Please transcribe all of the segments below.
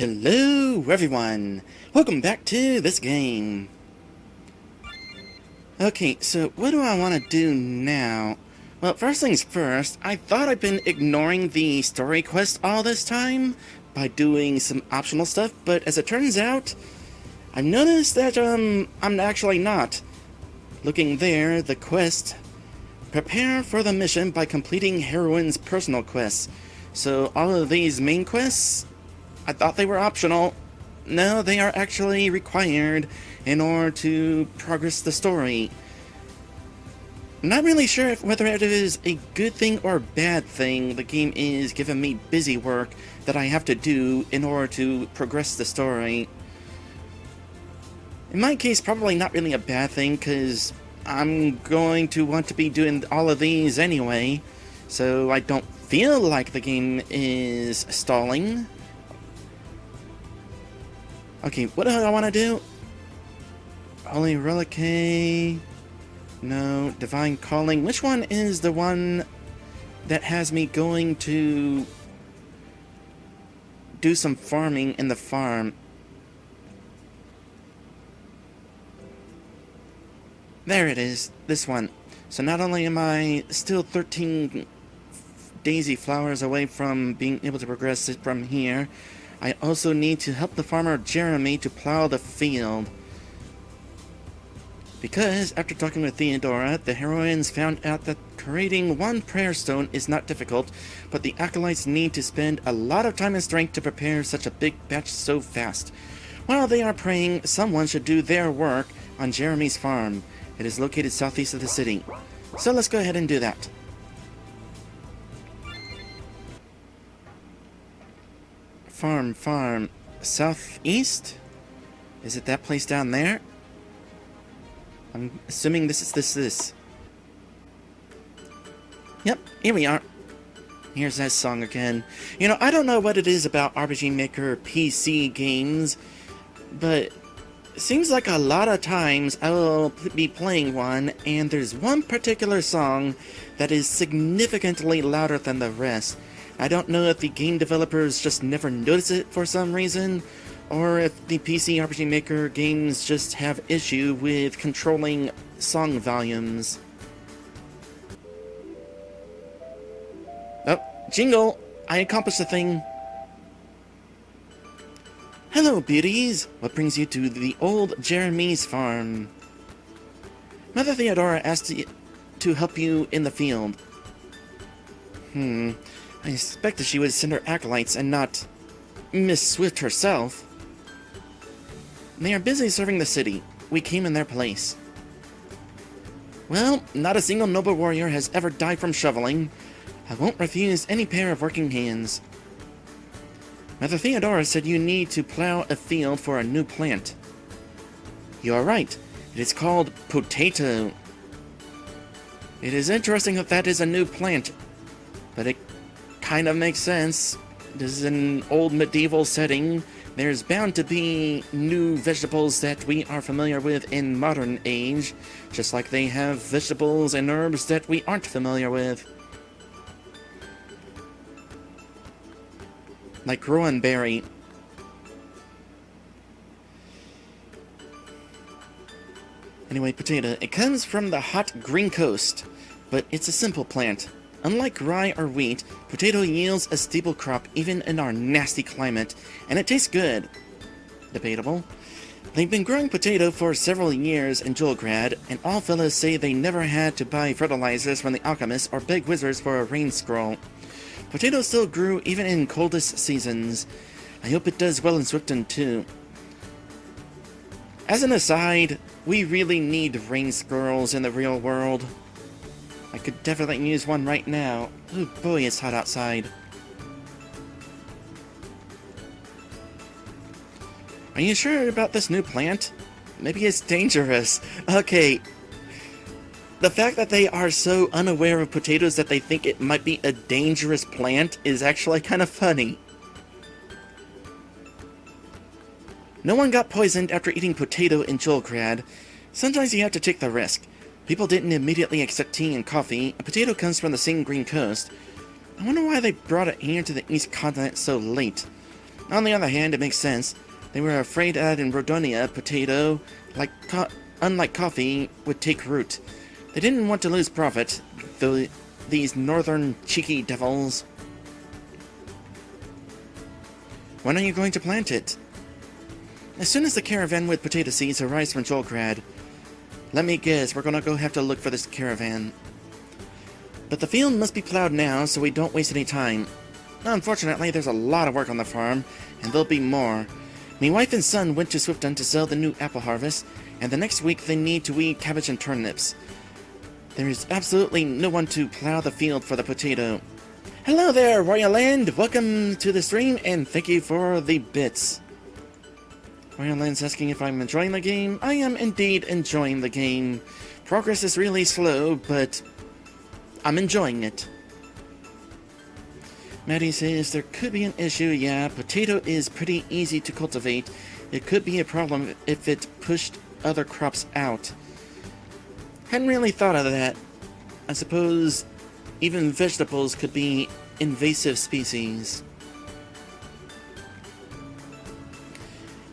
Hello everyone! Welcome back to this game. Okay, so what do I want to do now? Well, first things first, I thought I'd been ignoring the story quest all this time by doing some optional stuff, but as it turns out, I've noticed that, I'm actually not. Looking there, the quest, prepare for the mission by completing Heroines' personal quests. So all of these main quests, I thought they were optional. No, they are actually required in order to progress the story. I'm not really sure whether it is a good thing or a bad thing. The game is giving me busy work that I have to do in order to progress the story. In my case, probably not really a bad thing, because I'm going to want to be doing all of these anyway, so I don't feel like the game is stalling. Okay, what do I want to do? Holy Reliquary. No, Divine Calling. Which one is the one that has me going to do some farming in the farm? There it is, this one. So not only am I still 13 daisy flowers away from being able to progress it from here, I also need to help the farmer Jeremy to plow the field. Because, after talking with Theodora, the heroines found out that creating one prayer stone is not difficult, but the acolytes need to spend a lot of time and strength to prepare such a big batch so fast. While they are praying, someone should do their work on Jeremy's farm. It is located southeast of the city. So let's go ahead and do that. Farm. Southeast? Is it that place down there? I'm assuming this is this. Yep, here we are. Here's that song again. You know, I don't know what it is about RPG Maker PC games, but it seems like a lot of times I will be playing one, and there's one particular song that is significantly louder than the rest. I don't know if the game developers just never notice it for some reason, or if the PC RPG Maker games just have issue with controlling song volumes. Oh, jingle! I accomplished the thing! Hello, beauties! What brings you to the old Jeremy's farm? Mother Theodora asked to help you in the field. I expected she would send her acolytes and not Miss Swift herself. They are busy serving the city. We came in their place. Well, not a single noble warrior has ever died from shoveling. I won't refuse any pair of working hands. Mother Theodora said you need to plow a field for a new plant. You are right. It is called potato. It is interesting that that is a new plant, but it kind of makes sense. This is an old medieval setting. There's bound to be new vegetables that we are familiar with in modern age, just like they have vegetables and herbs that we aren't familiar with. Like Rowanberry. Anyway, potato. It comes from the hot green coast, but it's a simple plant. Unlike rye or wheat, potato yields a stable crop even in our nasty climate, and it tastes good. Debatable. They've been growing potato for several years in Julgrad, and all fellows say they never had to buy fertilizers from the alchemists or beg wizards for a rain scroll. Potato still grew even in coldest seasons. I hope it does well in Swifton too. As an aside, we really need rain squirrels in the real world. I could definitely use one right now. Oh boy, it's hot outside. Are you sure about this new plant? Maybe it's dangerous. Okay. The fact that they are so unaware of potatoes that they think it might be a dangerous plant is actually kind of funny. No one got poisoned after eating potato in Julgrad. Sometimes you have to take the risk. People didn't immediately accept tea and coffee. A potato comes from the same green coast. I wonder why they brought it here to the East Continent so late. On the other hand, it makes sense. They were afraid that in Rodonia, potato, unlike coffee, would take root. They didn't want to lose profit, though these northern cheeky devils. When are you going to plant it? As soon as the caravan with potato seeds arrives from Jolgrad. Let me guess, we're gonna go have to look for this caravan. But the field must be plowed now, so we don't waste any time. Unfortunately, there's a lot of work on the farm, and there'll be more. My wife and son went to Swifton to sell the new apple harvest, and the next week they need to weed cabbage and turnips. There is absolutely no one to plow the field for the potato. Hello there, Royal Land! Welcome to the stream, and thank you for the bits. Royal Land's asking if I'm enjoying the game. I am indeed enjoying the game. Progress is really slow, but I'm enjoying it. Maddie says there could be an issue. Yeah, potato is pretty easy to cultivate. It could be a problem if it pushed other crops out. Hadn't really thought of that. I suppose even vegetables could be invasive species.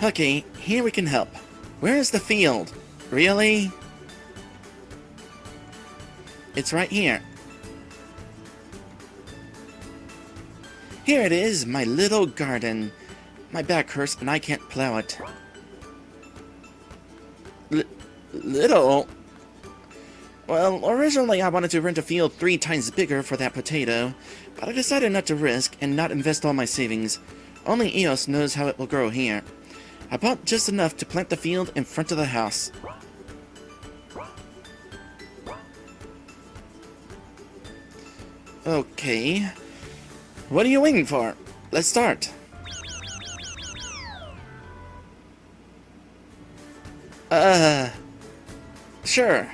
Okay, here we can help. Where is the field? Really? It's right here. Here it is, my little garden. My back hurts and I can't plow it. Little? Well, originally I wanted to rent a field 3 times bigger for that potato, but I decided not to risk and not invest all my savings. Only Eos knows how it will grow here. I bought just enough to plant the field in front of the house. Okay. What are you waiting for? Let's start. Sure.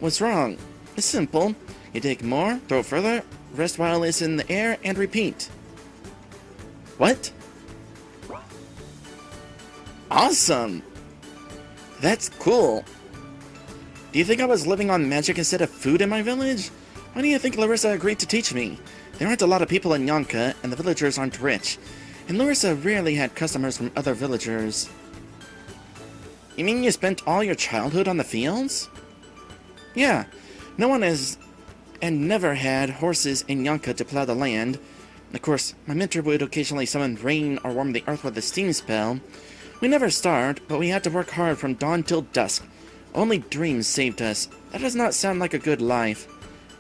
What's wrong? It's simple. You dig more, throw further, rest while it's in the air, and repeat. What? Awesome! That's cool. Do you think I was living on magic instead of food in my village? Why do you think Larissa agreed to teach me? There aren't a lot of people in Yonka, and the villagers aren't rich. And Larissa rarely had customers from other villagers. You mean you spent all your childhood on the fields? Yeah, no one has and never had horses in Yonka to plow the land. Of course, my mentor would occasionally summon rain or warm the earth with a steam spell. We never starved, but we had to work hard from dawn till dusk. Only dreams saved us. That does not sound like a good life.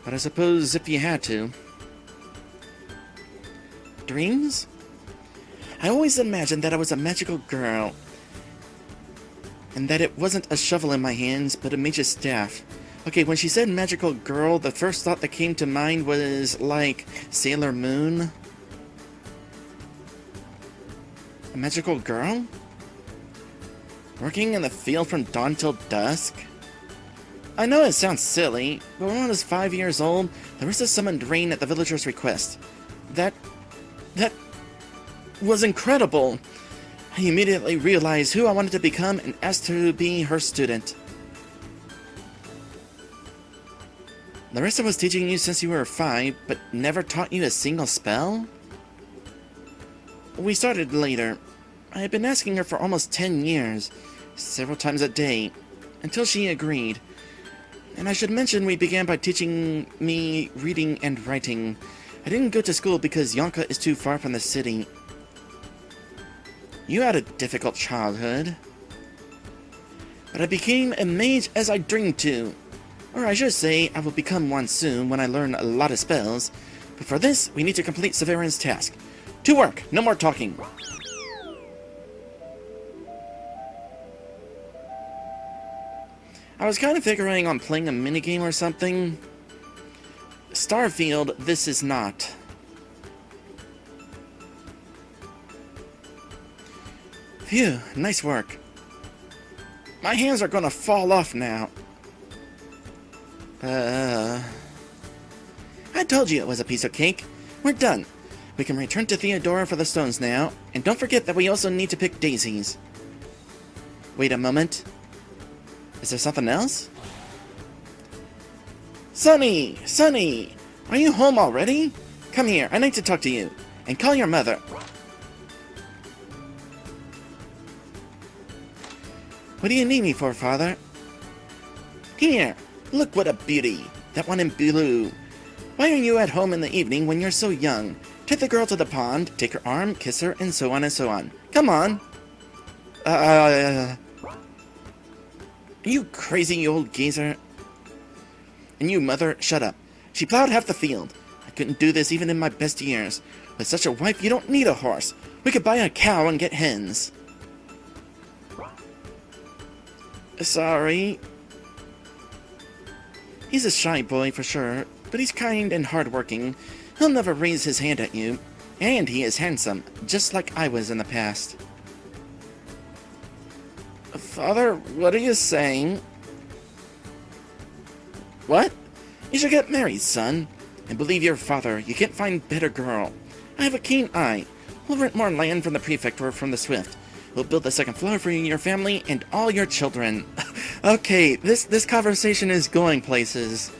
But I suppose if you had to. Dreams? I always imagined that I was a magical girl. And that it wasn't a shovel in my hands, but a mage's staff. Okay, when she said magical girl, the first thought that came to mind was, like, Sailor Moon. A magical girl? Working in the field from dawn till dusk? I know it sounds silly, but when I was 5 years old, Larissa summoned rain at the villagers' request. That was incredible! I immediately realized who I wanted to become and asked to be her student. Larissa was teaching you since you were 5, but never taught you a single spell? We started later. I had been asking her for almost 10 years, several times a day, until she agreed. And I should mention we began by teaching me reading and writing. I didn't go to school because Yonka is too far from the city. You had a difficult childhood. But I became a mage as I dreamed to. Or I should say, I will become one soon when I learn a lot of spells. But for this, we need to complete Severin's task. To work! No more talking! I was kind of figuring on playing a minigame or something. Starfield, this is not. Phew, nice work. My hands are gonna fall off now. I told you it was a piece of cake. We're done. We can return to Theodora for the stones now, and don't forget that we also need to pick daisies. Wait a moment. Is there something else? Sonny! Sonny! Are you home already? Come here, I need to talk to you. And call your mother. What do you need me for, Father? Here, look what a beauty. That one in blue. Why are you at home in the evening when you're so young? Take the girl to the pond, take her arm, kiss her, and so on and so on. Come on. You crazy old geezer. And you, mother, shut up. She plowed half the field. I couldn't do this even in my best years. With such a wife, you don't need a horse. We could buy a cow and get hens. Sorry. He's a shy boy for sure, but he's kind and hardworking. He'll never raise his hand at you. And he is handsome, just like I was in the past. Father, what are you saying? What? You should get married, son. And believe your father, you can't find better girl. I have a keen eye. We'll rent more land from the prefecture from the Swift. We'll build the second floor for you and your family and all your children. Okay, this conversation is going places.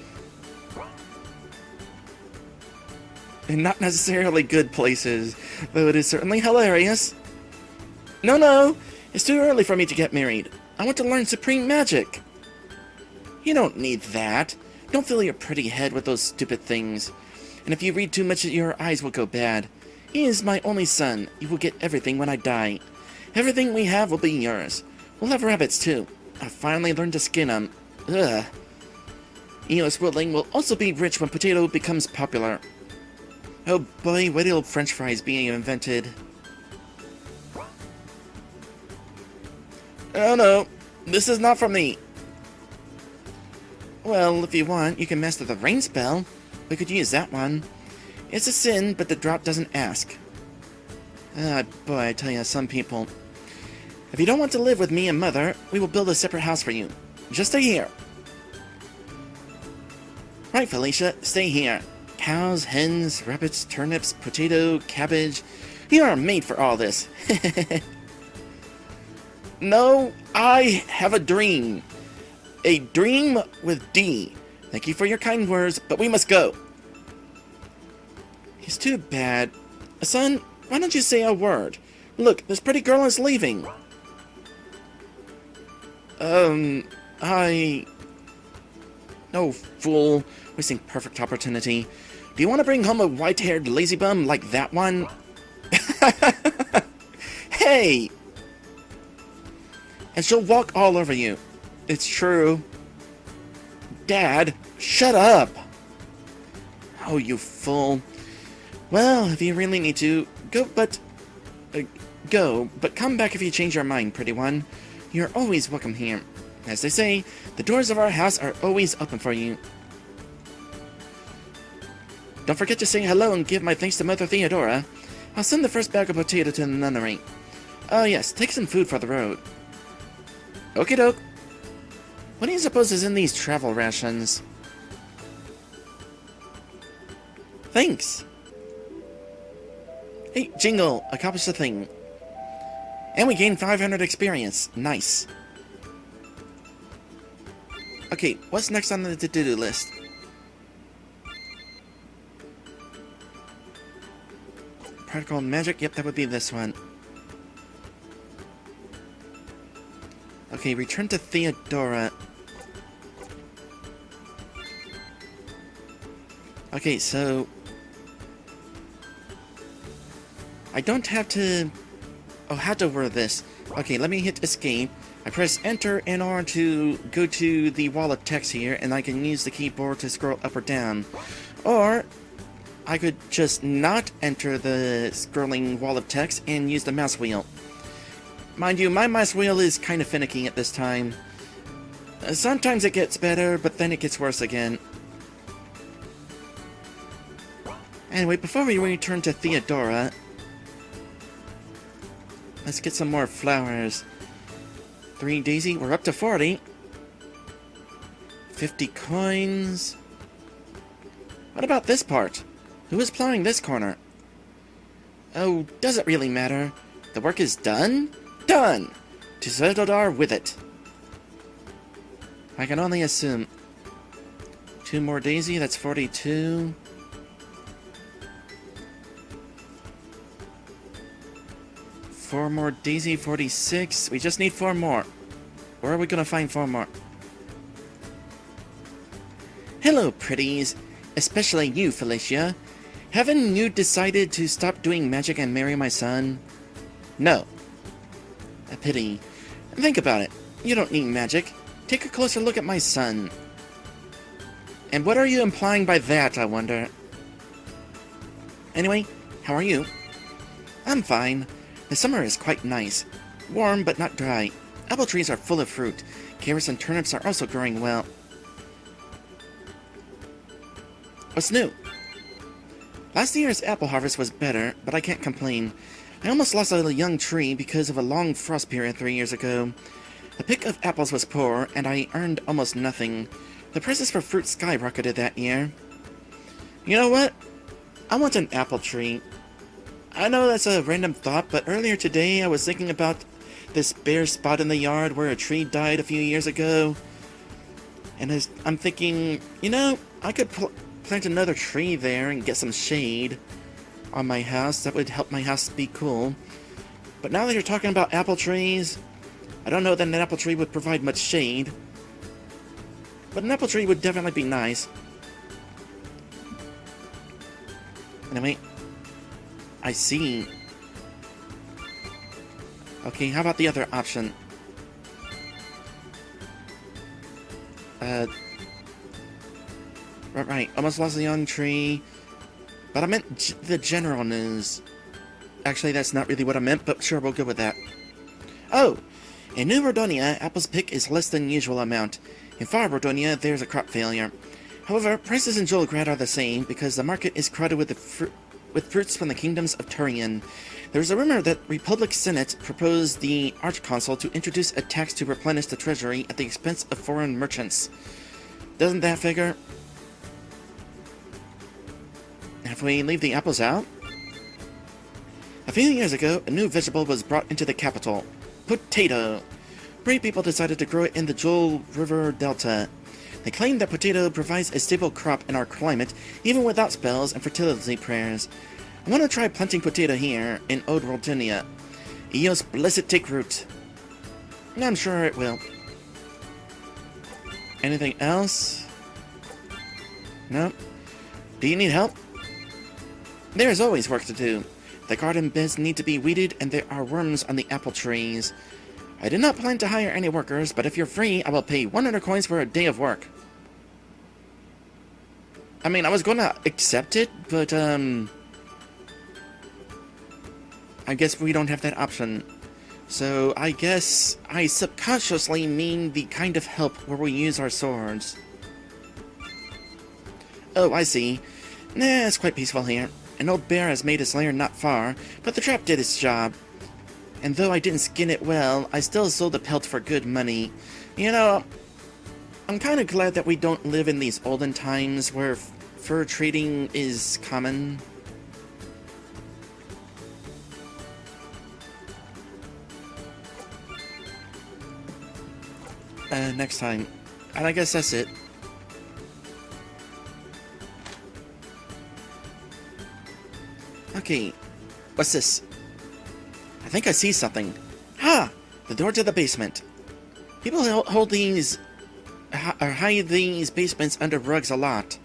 And not necessarily good places, though it is certainly hilarious. No, it's too early for me to get married. I want to learn supreme magic. You don't need that. Don't fill your pretty head with those stupid things. And if you read too much, your eyes will go bad. He is my only son. You will get everything when I die. Everything we have will be yours. We'll have rabbits, too. I'll finally learn to skin them. Ugh. Eos Woodling will also be rich when potato becomes popular. Oh boy, wait till French fries being invented. Oh no, this is not for me. Well, if you want, you can master the rain spell. We could use that one. It's a sin, but the drop doesn't ask. Ah, boy, I tell you, some people. If you don't want to live with me and Mother, we will build a separate house for you. Just stay here. Right, Felicia, stay here. Cows, hens, rabbits, turnips, potato, cabbage. You are made for all this. No, I have a dream. A dream with D. Thank you for your kind words, but we must go. It's too bad. Son, why don't you say a word? Look, this pretty girl is leaving. No, fool. Wasting perfect opportunity. Do you want to bring home a white-haired lazy bum like that one? Hey! And she'll walk all over you. It's true. Dad, shut up! Oh, you fool. Well, if you really need to, go, but come back if you change your mind, pretty one. You're always welcome here. As they say, the doors of our house are always open for you. Don't forget to say hello and give my thanks to Mother Theodora. I'll send the first bag of potato to the nunnery. Oh yes, take some food for the road. Okie doke. What do you suppose is in these travel rations? Thanks. Hey, Jingle, accomplished a thing. And we gained 500 experience. Nice. Okay, what's next on the to-do list? Practical magic? Yep, that would be this one. Okay, return to Theodora. Okay, so... I don't have to... Oh, how to word this. Okay, let me hit escape. I press enter in order to go to the wall of text here, and I can use the keyboard to scroll up or down. Or, I could just not enter the scrolling wall of text and use the mouse wheel. Mind you, my mouse wheel is kind of finicky at this time. Sometimes it gets better, but then it gets worse again. Anyway, before we return to Theodora, let's get some more flowers. 3 daisy, we're up to 40. 50 coins. What about this part? Who is plowing this corner? Oh, does it really matter? The work is done? Done! To Zeldodar with it. I can only assume. 2 more daisy, that's 42. 4 more Daisy 46. We just need 4 more. Where are we gonna find 4 more? Hello, pretties. Especially you, Felicia. Haven't you decided to stop doing magic and marry my son? No. A pity. Think about it. You don't need magic. Take a closer look at my son. And what are you implying by that, I wonder? Anyway, how are you? I'm fine. The summer is quite nice. Warm, but not dry. Apple trees are full of fruit. Carrots and turnips are also growing well. What's new? Last year's apple harvest was better, but I can't complain. I almost lost a young tree because of a long frost period 3 years ago. The pick of apples was poor, and I earned almost nothing. The prices for fruit skyrocketed that year. You know what? I want an apple tree. I know that's a random thought, but earlier today I was thinking about this bare spot in the yard where a tree died a few years ago. And I'm thinking, you know, I could plant another tree there and get some shade on my house. That would help my house be cool. But now that you're talking about apple trees, I don't know that an apple tree would provide much shade. But an apple tree would definitely be nice. Anyway, I see. Okay, how about the other option? Right, almost lost a young tree. But I meant the general news. Actually, that's not really what I meant, but sure, we'll go with that. Oh! In New Rodonia, apples pick is less than usual amount. In Far Rodonia, there's a crop failure. However, prices in Jolgrad are the same, because the market is crowded with fruits from the kingdoms of Turian. There's a rumor that Republic Senate proposed the Archconsul to introduce a tax to replenish the treasury at the expense of foreign merchants. Doesn't that figure? If we leave the apples out? A few years ago, a new vegetable was brought into the capital. Potato. Brave people decided to grow it in the Jewel River Delta. They claim that potato provides a stable crop in our climate, even without spells and fertility prayers. I want to try planting potato here, in Old Rodonia. Eos blessed take root. I'm sure it will. Anything else? No? Do you need help? There is always work to do. The garden beds need to be weeded, and there are worms on the apple trees. I did not plan to hire any workers, but if you're free, I will pay 100 coins for a day of work. I mean, I was gonna accept it, but, I guess we don't have that option. So, I guess I subconsciously mean the kind of help where we use our swords. Oh, I see. Nah, it's quite peaceful here. An old bear has made his lair not far, but the trap did its job. And though I didn't skin it well, I still sold the pelt for good money. You know, I'm kind of glad that we don't live in these olden times where fur trading is common. Next time. And I guess that's it. Okay, what's this? I think I see something. Ha! The door to the basement. People hold these, or hide these basements under rugs a lot.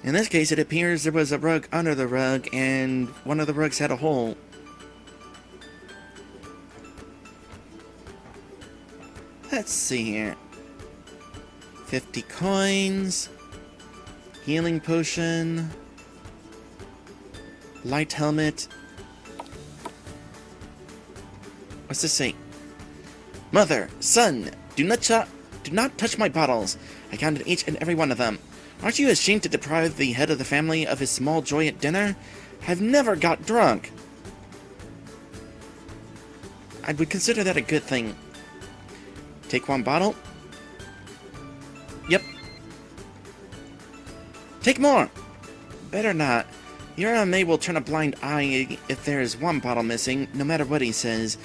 In this case, it appears there was a rug under the rug, and one of the rugs had a hole. Let's see here. 50 coins. Healing potion. Light helmet. What's this say? Mother, son, do not touch my bottles. I counted each and every one of them. Aren't you ashamed to deprive the head of the family of his small joy at dinner? I've never got drunk. I would consider that a good thing. Take one bottle. Yep. Take more. Better not. Your May will turn a blind eye if there is one bottle missing, no matter what he says.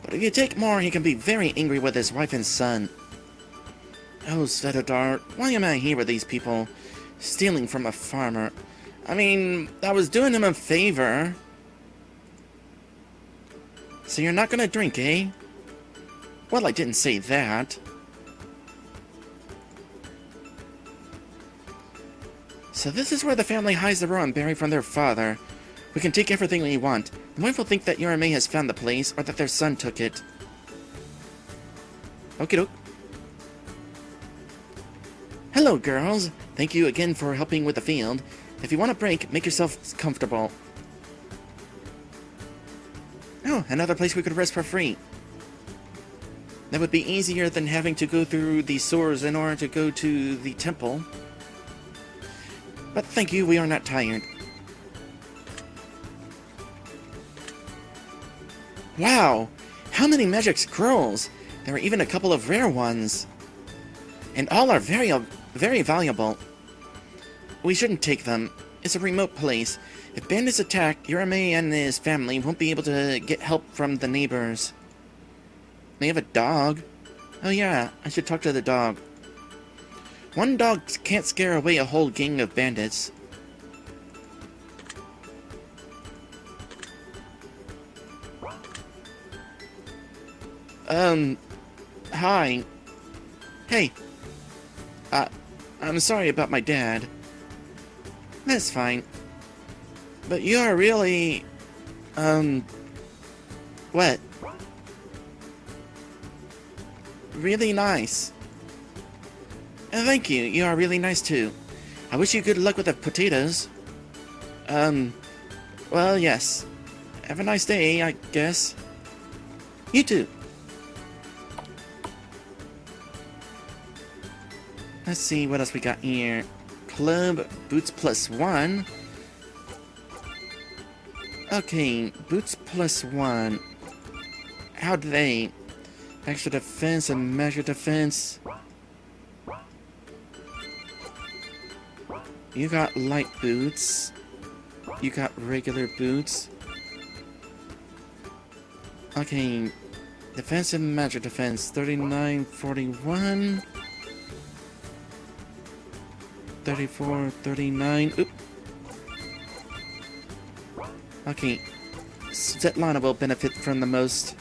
But if you take more, he can be very angry with his wife and son. Oh, Svetodar, why am I here with these people? Stealing from a farmer. I mean, I was doing him a favor. So you're not gonna drink, eh? Well, I didn't say that. So this is where the family hides the rowan berry from their father. We can take everything we want. The wife will think that Yorame has found the place, or that their son took it. Okie doke. Hello, girls. Thank you again for helping with the field. If you want a break, make yourself comfortable. Oh, another place we could rest for free. That would be easier than having to go through the sewers in order to go to the temple. But thank you, we are not tired. Wow! How many magic scrolls! There are even a couple of rare ones. And all are very valuable. We shouldn't take them. It's a remote place. If bandits attack, Yorame and his family won't be able to get help from the neighbors. They have a dog. Oh yeah, I should talk to the dog. One dog can't scare away a whole gang of bandits. Hi. Hey. I'm sorry about my dad. That's fine. But you are really... what? Really nice. Thank you, you are really nice too. I wish you good luck with the potatoes. Well, yes. Have a nice day, I guess. You too. Let's see what else we got here. Club Boots +1. Okay, Boots +1. How do they? Extra defense and measure defense. You got light boots. You got regular boots. Okay, defense and measure defense. 39, 41. 34, 39. Oop. Okay. Svetlana will benefit from the most.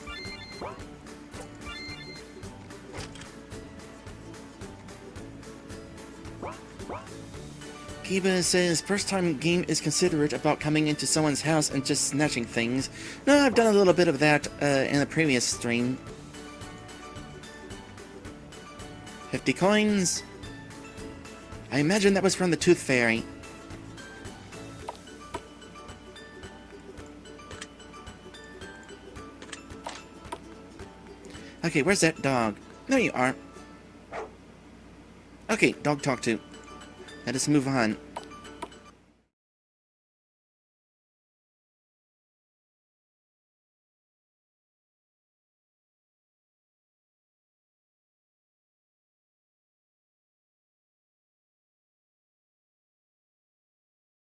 Kiba says, first time game is considerate about coming into someone's house and just snatching things. No, I've done a little bit of that in the previous stream. 50 coins. I imagine that was from the Tooth Fairy. Okay, where's that dog? There you are. Okay, dog talk to. Let us move on.